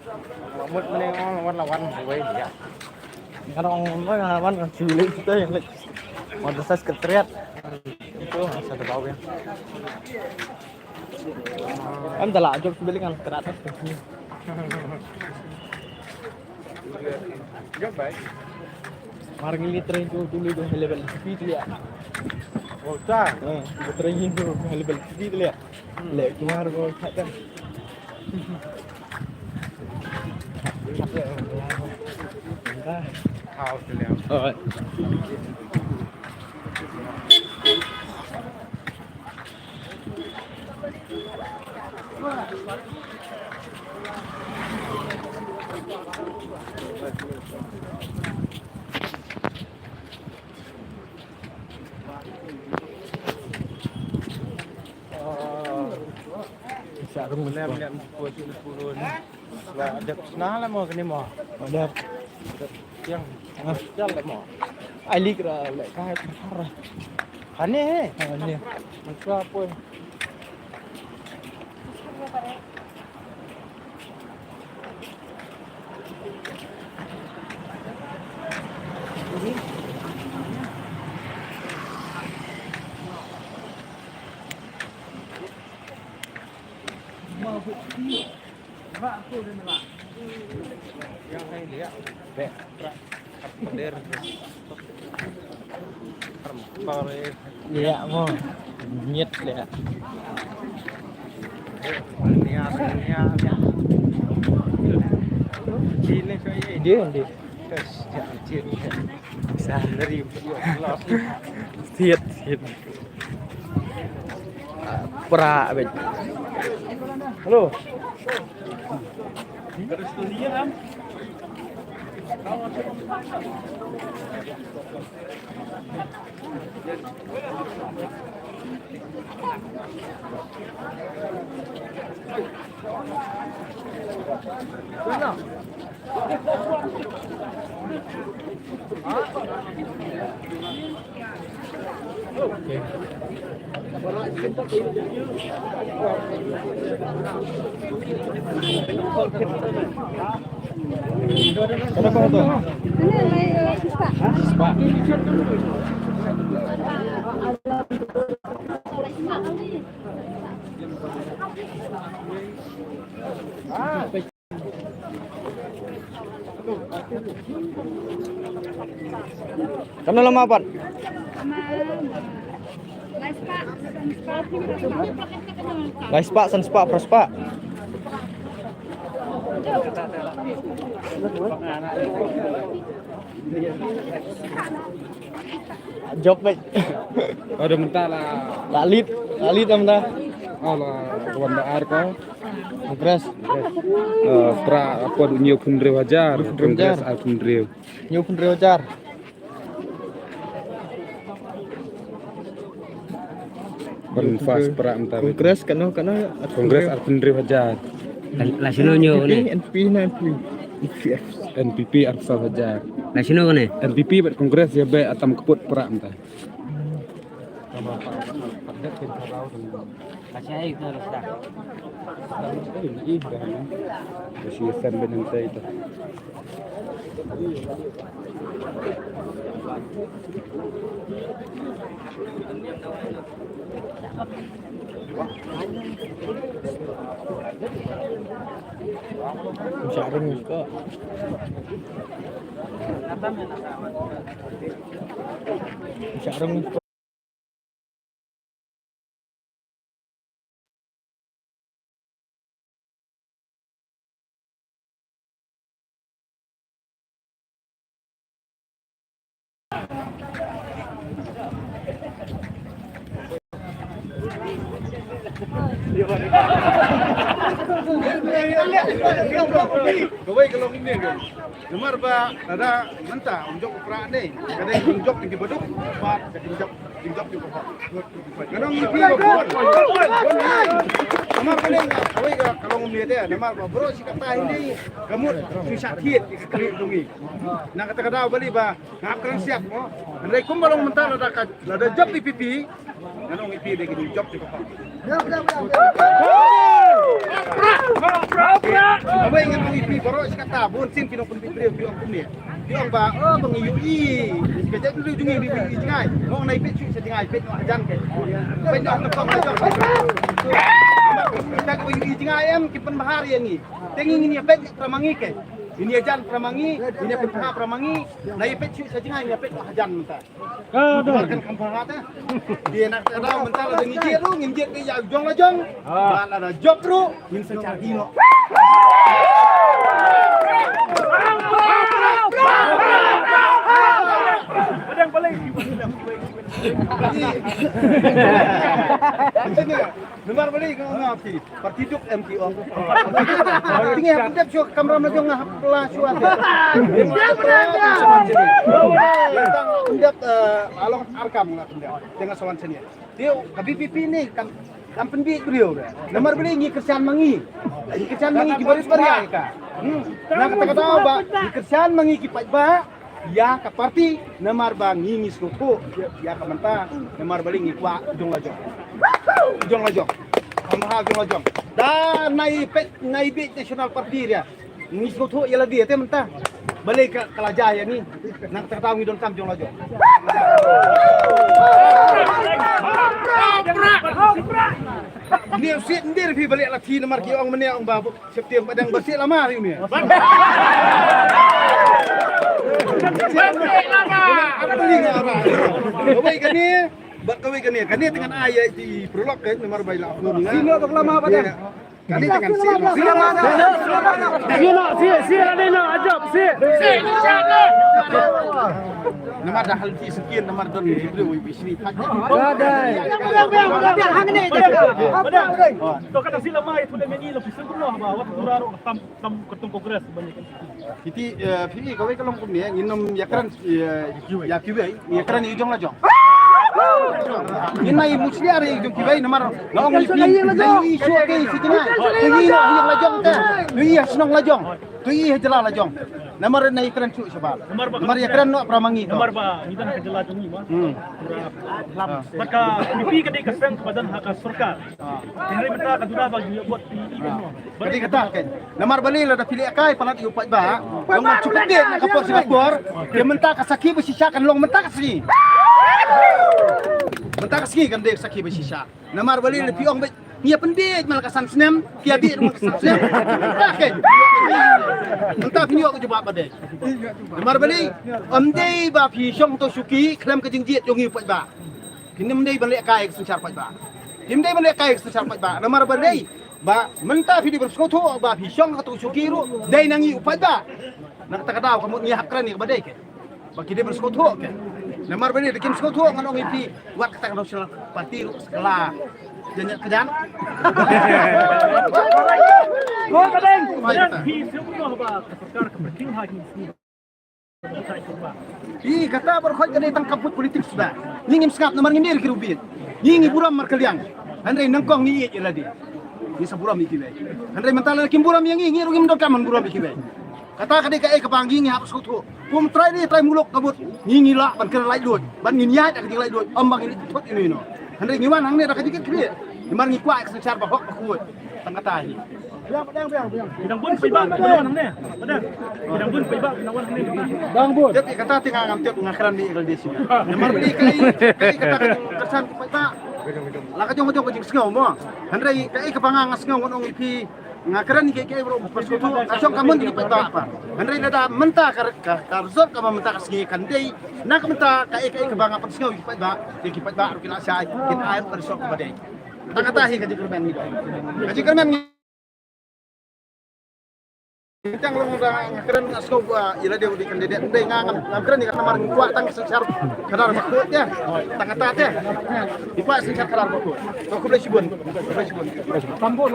Một bên này lawan gue ya. Karena orang lawan cilik kita yang mau saya sekretariat itu satu bau ya. Em telah ajak beli kan ke atas. Rất vậy. Marang liter itu dulu itu level speed ya. Ồ cha. Liter itu level speed ya. Lek kemar go kan. Thao từ lẹo. Sarung Lem puluh và đẹp ná là mò cái này mò đẹp yang chắc là mò ai lik ra lại cái parah aneh ini macam apa yang saya lihat bek kader iya mau nyet ya niat Cina kayak dia dia tes Cina dari thiệt thiệt pra bet halo terus dia kan Oke. Kenapa tuh? Spa. Kamu lama apa? Laispa, Sanspa, Prospa. Job baik. Ada mentah lah. Lalit mentah. Oh lah, wanda air kau. Kongres. Pra apa new fundre wajar. Kongres al fundre. New fundre wajar. Konfas pra mentah. Kongres kano Kongres al fundre wajar. Nasionalnya ni. NPP arfa wajar. Nasional kan ni? NPP buat kongres ya baik atam keput pra mentah. Masih air tu harus dah. Masih sambil nanti itu. Sarung juga. Sarung. Gawai kalau ini kan, gemar ba ada mentah unjuk perak ni, kadang unjuk tinggi beduk, pat unjuk di bawah. Kadang ini buat. Gemar paling gawai kalau ngomong dia, gemar ba bro si kata ini, kamu susah thiet kali dungi. Nak kata balik ba, ngap kerang siap mo. Andai kumbalong mentah ada job di pipi, kadang pipi dia gini job di bawah. Apa ingin mengipi baru kata bun sin pinong pun bibrio pinong pun ni. Pinong ba mengiyui. Kerja dulu jungi bibi jengai. Mau naik pet cuci jengai pet nak ajan ke. Pet nak tepung aja. Kita kau mengiyui jengai em kipen bahari yang ni. Tengi ini pet pramangi ke. Ini ajan pramangi, ini pet pramangi. Naik pet cuci jengai ni pet nak ajan mentah. Makan kampung ada. Dia nak tahu mentah ada ngijir lu, ngijir dia jong lah jong. Mana ada job lu, min secari lo. Padang balik. Nomor balik kau ngapi. Partiduk MTO. Tinggal pendap syuk kamera majong ngah pelah syuat. Tentang pendap along arkam ngah pendap. Jangan sawan sini. Dia KBPP ni kan pendik beliau dah. Nomor beli ngi kerjaan mangi. Ngi kerjaan mangi ki baris bariai ka. Nak kata ba ngi kerjaan mangi ki pajba. Ya ka parti nomor bang ngi suku ya ka menta nomor beli ngi kwa jong lajong. Jong lajong. Mahal jong lajong. Dan nai bit national party dia. Ngi suku ya dia teh menta. Balik ke kelajah yang ni. Nak tahu ngi don kam jong lajong. Dia sit ndir pi balik lagi nomor ki ong menia ong babu Septiang padang bersih lama hari ni. Apa beli apa? Kawai kan ni, buat kawai kan ni dengan ayat di prolog kan nomor bayi lah. Sino tak lama apa dah? Kan ni dengan sino. Sino mana? Sino ada nak ajak sino. Nama dah hal ti sekian nama don diberi bisni tak. To kata sila mai tu dengan ilo pisan pun lah bawa turaro tam ketum kongres banyak. Iti pi kawai kalau pun ni inum yakran yakibai yakran ijong la jong. Inai musliari ijong kibai nomor ngong ipi nai isu ke sijina. Tuyi yang la jong ta. Tuyi senong la jong. Tuyi jela la jong. Nomor nai kran cu sebab. Nomor yakran no pramangi. Nomor ba kita nak jelas ni mah. Maka pipi kadai kasang kepada hak surkar. Henry minta kaduna bagi buat ini semua. Bagi kata kan. Nomor bali la dah pilih akai palat iu pat ba. Long cukup dia nak kapal Singapura. Dia minta kasaki bersisyakan long minta kasaki. Minta kasaki kan dia saki bersisyak. Nomor bali la piong Nia pendik malah kasan senam, kia bi rumah kasan senam. Kan? Entah pinyo aku coba badai. Nomor bali, amdei ba pi syong to suki, kelam ke jingjit yongi pat ba. Kini amdei balik kai ke suncar pat ba. Kini balik kai ke suncar pat ba. Nomor bali, ba mentah pi di berskoto ba pi syong to suki ru, dai nangi pat ba. Nak tak tahu kamu nyiap kran ni badai ke. Ba kini berskoto ke. Nomor bali dekin skoto ngan ongi pi buat kata nasional parti sekolah. Jangan kejan. Kau kadang pisan pun lah ba surkar kepenting hak ini. Ih kata berkhot kadai tangkap politik sudah. Ngingim skap nomor ngindir kirubin. Ngingi buram markaliang. Andre nangkong ni ye ladi. Ni saburam iki bay. Andre mentala kim buram yang ngi rugim dok kaman buram iki bay. Kata kadai kai kepanggi ngi hapus kutu. Kum try ni try muluk kabut. Ngingi la ban kena lai dut. Ban ngin yat ak lai dut. Ombang ini tot ini no. Andre ngiwan hang ni dak dikit kri. Dimar ngi kuat secar bahok kuat. Tang kata hi. Bidang pun pibak penawan ni. Ada. Bidang pun pibak penawan ni. Bang bud. Jadi kata tinggal ngamtiap ngakran di Indonesia. Nomor beli kai kata kesan pibak. Lah kajong kajing sengau mo. Handai kai kepangang sengau ngon ipi ngakran kai bro persekutu kasong kamun di pibak apa. Handai ada mentah karzot kama mentah kasgi kandai. Nak mentah kai kepangang persengau di pibak. Di pibak kena syai kita air persok badai. Tangatahi kaji kermen ni. Kaji kermen ni. Kita ngomong keren askau ila dia di kandidat ndai ngam keren ni karena maring kuat tang secar kadar bakut ya. Tangatat ya. Dipa secar kadar bakut. Kau ku sibun. Tampon.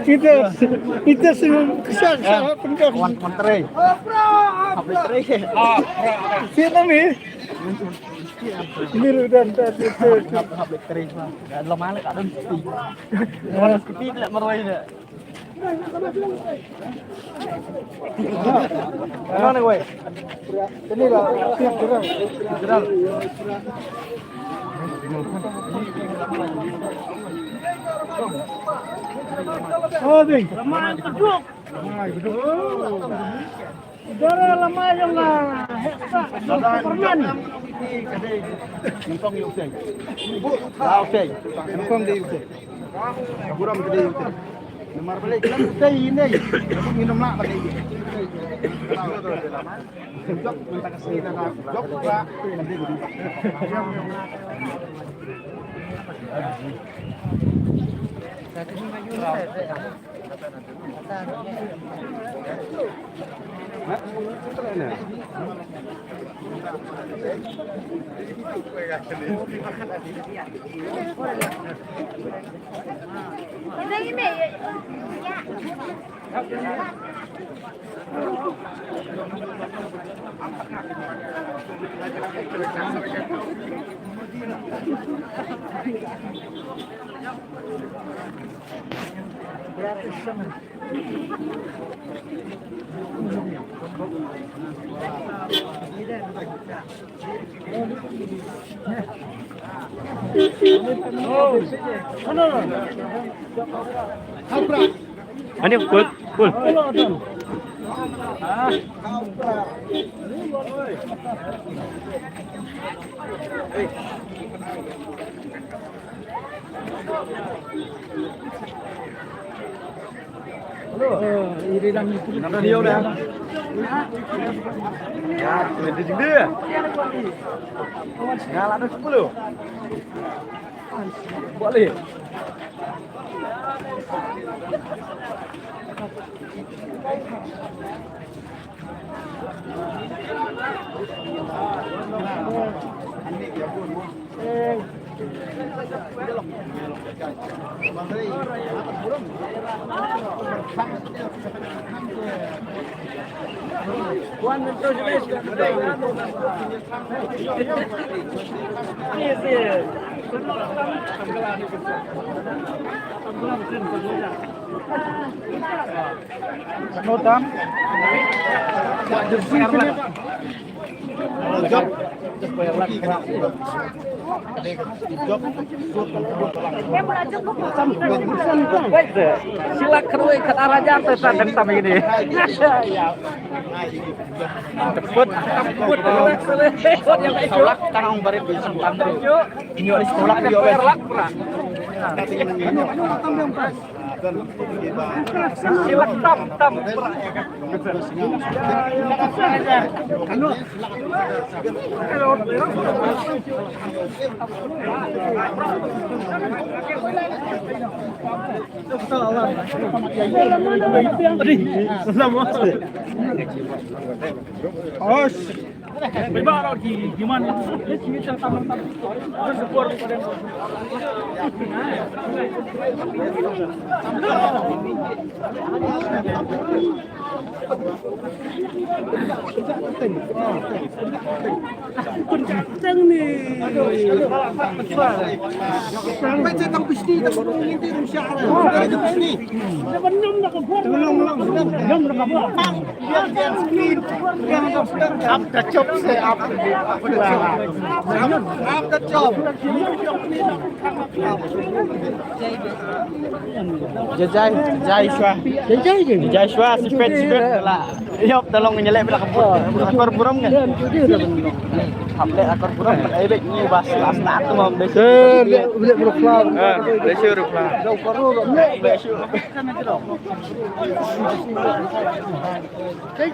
Kita sebelum kesan pendak menteri. Menteri. Siapa ni? Biru dan itu. Menteri. Ada mana kat dalam sepi. Sepi tak meroy dah. Mana gue? Ini lah, siap gerak. Oh, ding. Lama keduk. Dara lama yang lah. Permen. Nempong yuk sih. Tahu sih. Nempong deh yuk sih. Buram gede yuk sih. Nomor balik kan gede ini. Minum nak balik. Jok minta kasih nak. Jok pak. Nanti gue. Ini full. Nằm nhiều đấy. Ya, itu juga. Ngalah ada 10. Boleh. Notam. Jok. Sila kerui kata raja tersadang sama ini. Cepet. Sekolah kan orang barit bisa tantri. Nyok di sekolah dia perlak. Sila tam. Bagaimana gimana? Kita taman-taman. Support pada Baca tang pisti tak perlu nginti rumsyah. Baca pisti. Up the chop say up the chop. Jai Shwa sipet lah. Yop tolong nyelek belakang akor buram kan. Hamle akor buram ai bek ni bas las na tu mam desi. Boleh berflam. Desi berflam. Jauh koru desi. Kan aja dong. Jai